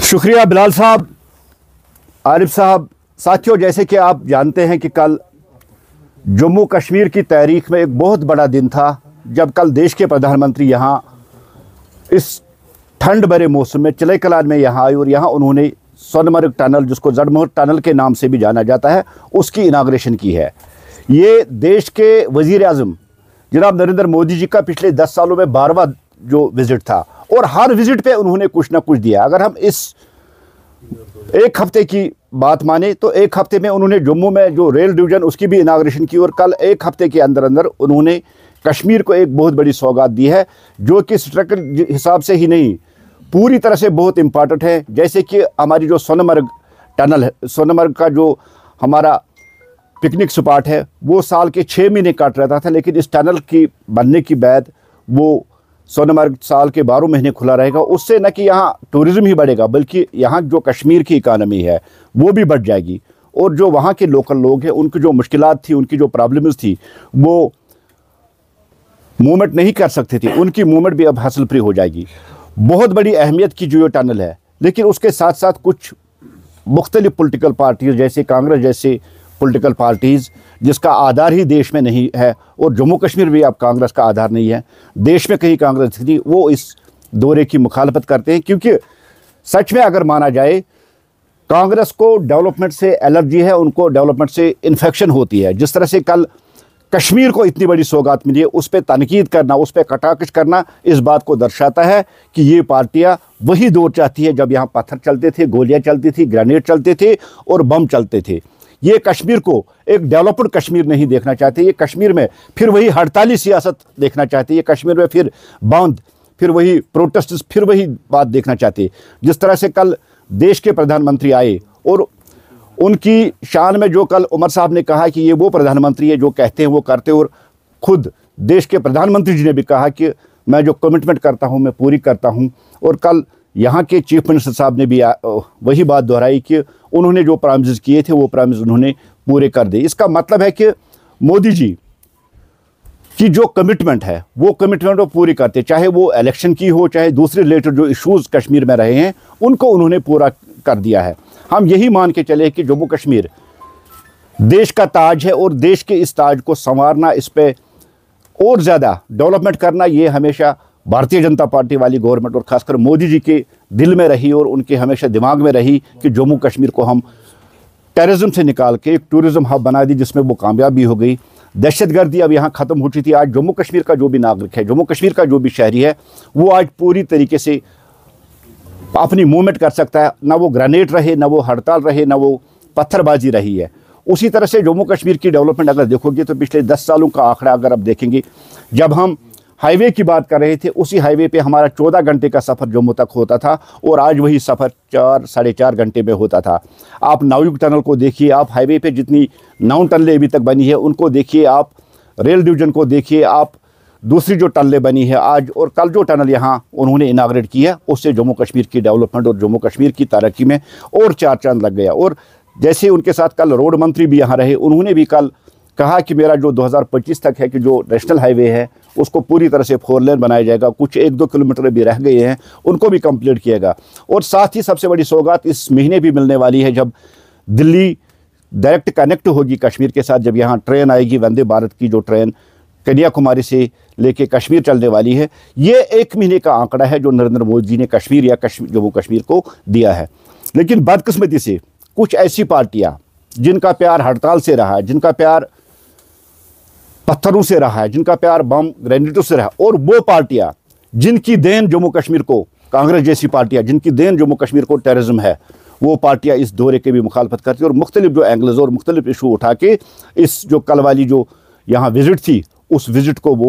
शुक्रिया बिलाल साहब, आरिफ साहब। साथियों, जैसे कि आप जानते हैं कि कल जम्मू कश्मीर की तारीख में एक बहुत बड़ा दिन था जब कल देश के प्रधानमंत्री यहाँ इस ठंड भरे मौसम में चिले कलान में यहाँ आए और यहाँ उन्होंने सोनमर्ग टनल, जिसको जड़मोहर टनल के नाम से भी जाना जाता है, उसकी इनाग्रेशन की है। ये देश के वज़ीर आज़म जनाब नरेंद्र मोदी जी का पिछले 10 सालों में 12वां जो विज़िट था और हर विज़िट पे उन्होंने कुछ ना कुछ दिया। अगर हम इस एक हफ्ते की बात माने तो एक हफ्ते में उन्होंने जम्मू में जो रेल डिवीज़न उसकी भी इनाग्रेशन की और कल एक हफ्ते के अंदर अंदर उन्होंने कश्मीर को एक बहुत बड़ी सौगात दी है, जो कि स्ट्रक्चर हिसाब से ही नहीं, पूरी तरह से बहुत इम्पॉर्टेंट है। जैसे कि हमारी जो सोनमर्ग टनल है, सोनमर्ग का जो हमारा पिकनिक स्पॉट है, वो साल के 6 महीने काट रहता था, लेकिन इस टनल की बनने की बाद वो सोनमर्ग साल के 12 महीने खुला रहेगा। उससे न कि यहाँ टूरिज़्म ही बढ़ेगा, बल्कि यहाँ जो कश्मीर की इकानमी है वो भी बढ़ जाएगी और जो वहाँ के लोकल लोग हैं उनकी जो मुश्किलात थी, उनकी जो प्रॉब्लम्स थी, वो मूवमेंट नहीं कर सकते थे, उनकी मूवमेंट भी अब हासिल फ्री हो जाएगी। बहुत बड़ी अहमियत की जो ये टनल है, लेकिन उसके साथ साथ कुछ मुख्तलिफ पॉलिटिकल पार्टीज़ जैसे कांग्रेस जैसे पॉलिटिकल पार्टीज़, जिसका आधार ही देश में नहीं है और जम्मू कश्मीर भी अब कांग्रेस का आधार नहीं है, देश में कहीं कांग्रेस थी, वो इस दौरे की मुखालफत करते हैं। क्योंकि सच में अगर माना जाए, कांग्रेस को डेवलपमेंट से एलर्जी है, उनको डेवलपमेंट से इन्फेक्शन होती है। जिस तरह से कल कश्मीर को इतनी बड़ी सौगात मिली है, उस पर तनकीद करना, उस पर कटाकश करना इस बात को दर्शाता है कि ये पार्टियां वही दौर चाहती है जब यहाँ पत्थर चलते थे, गोलियां चलती थी, ग्रेनेड चलते थे और बम चलते थे। ये कश्मीर को एक डेवलप्ड कश्मीर नहीं देखना चाहते, ये कश्मीर में फिर वही हड़ताली सियासत देखना चाहते, ये कश्मीर में फिर बंद, फिर वही प्रोटेस्ट, फिर वही बात देखना चाहते। जिस तरह से कल देश के प्रधानमंत्री आए और उनकी शान में जो कल उमर साहब ने कहा कि ये वो प्रधानमंत्री है जो कहते हैं वो करते, और ख़ुद देश के प्रधानमंत्री जी ने भी कहा कि मैं जो कमिटमेंट करता हूँ मैं पूरी करता हूँ। और कल यहाँ के चीफ मिनिस्टर साहब ने भी वही बात दोहराई कि उन्होंने जो प्रॉमिस किए थे वो प्रॉमिस उन्होंने पूरे कर दिए। इसका मतलब है कि मोदी जी की जो कमिटमेंट है वो कमिटमेंट वो पूरी करते, चाहे वो इलेक्शन की हो, चाहे दूसरे रिलेटेड जो इश्यूज़ कश्मीर में रहे हैं उनको उन्होंने पूरा कर दिया है। हम यही मान के चले कि जम्मू कश्मीर देश का ताज है और देश के इस ताज को संवारना, इस पर और ज़्यादा डेवलपमेंट करना, ये हमेशा भारतीय जनता पार्टी वाली गवर्नमेंट और ख़ासकर मोदी जी के दिल में रही और उनके हमेशा दिमाग में रही कि जम्मू कश्मीर को हम टेररिज्म से निकाल के एक टूरिज़्म हब बना दी, जिसमें वो कामयाब भी हो गई। दहशतगर्दी अब यहाँ ख़त्म हो चुकी थी। आज जम्मू कश्मीर का जो भी नागरिक है, जम्मू कश्मीर का जो भी शहरी है, वो आज पूरी तरीके से अपनी मूवमेंट कर सकता है। ना वो ग्रेनेड रहे, ना वो हड़ताल रहे, ना वो पत्थरबाजी रही है। उसी तरह से जम्मू कश्मीर की डेवलपमेंट अगर देखोगे तो पिछले 10 सालों का आंकड़ा अगर आप देखेंगे, जब हम हाईवे की बात कर रहे थे, उसी हाईवे पे हमारा 14 घंटे का सफ़र जम्मू तक होता था और आज वही सफ़र 4 साढ़े 4 घंटे में होता था। आप नावयुग टनल को देखिए, आप हाईवे पे जितनी 9 टनलें अभी तक बनी है उनको देखिए, आप रेल डिवीज़न को देखिए, आप दूसरी जो टनलें बनी है आज और कल जो टनल यहाँ उन्होंने इनाग्रेट किया, उससे जम्मू कश्मीर की डेवलपमेंट और जम्मू कश्मीर की तरक्की में और 4 चांद लग गया। और जैसे उनके साथ कल रोड मंत्री भी यहाँ रहे, उन्होंने भी कल कहा कि मेरा जो 2025 तक है कि जो नेशनल हाईवे है उसको पूरी तरह से 4 लेन बनाया जाएगा, कुछ 1-2 किलोमीटर भी रह गए हैं उनको भी कंप्लीट किएगा। और साथ ही सबसे बड़ी सौगात इस महीने भी मिलने वाली है, जब दिल्ली डायरेक्ट कनेक्ट होगी कश्मीर के साथ, जब यहाँ ट्रेन आएगी, वंदे भारत की जो ट्रेन कन्याकुमारी से लेके कश्मीर चलने वाली है। ये 1 महीने का आंकड़ा है जो नरेंद्र मोदी जी ने कश्मीर या जम्मू कश्मीर को दिया है। लेकिन बदकिस्मती से कुछ ऐसी पार्टियां जिनका प्यार हड़ताल से रहा है, जिनका प्यार पत्थरों से रहा है, जिनका प्यार बम ग्रेनेडों से रहा, और वो पार्टियां जिनकी देन जम्मू कश्मीर को, कांग्रेस जैसी पार्टियां जिनकी देन जम्मू कश्मीर को टेररिज्म है, वो पार्टियां इस दौरे के भी मुखालफत करती है और मुख्तलिफ जो एंगल्स और मुख्तलिफ इशू उठा के इस जो कल वाली जो यहाँ विज़िट थी उस विज़िट को वो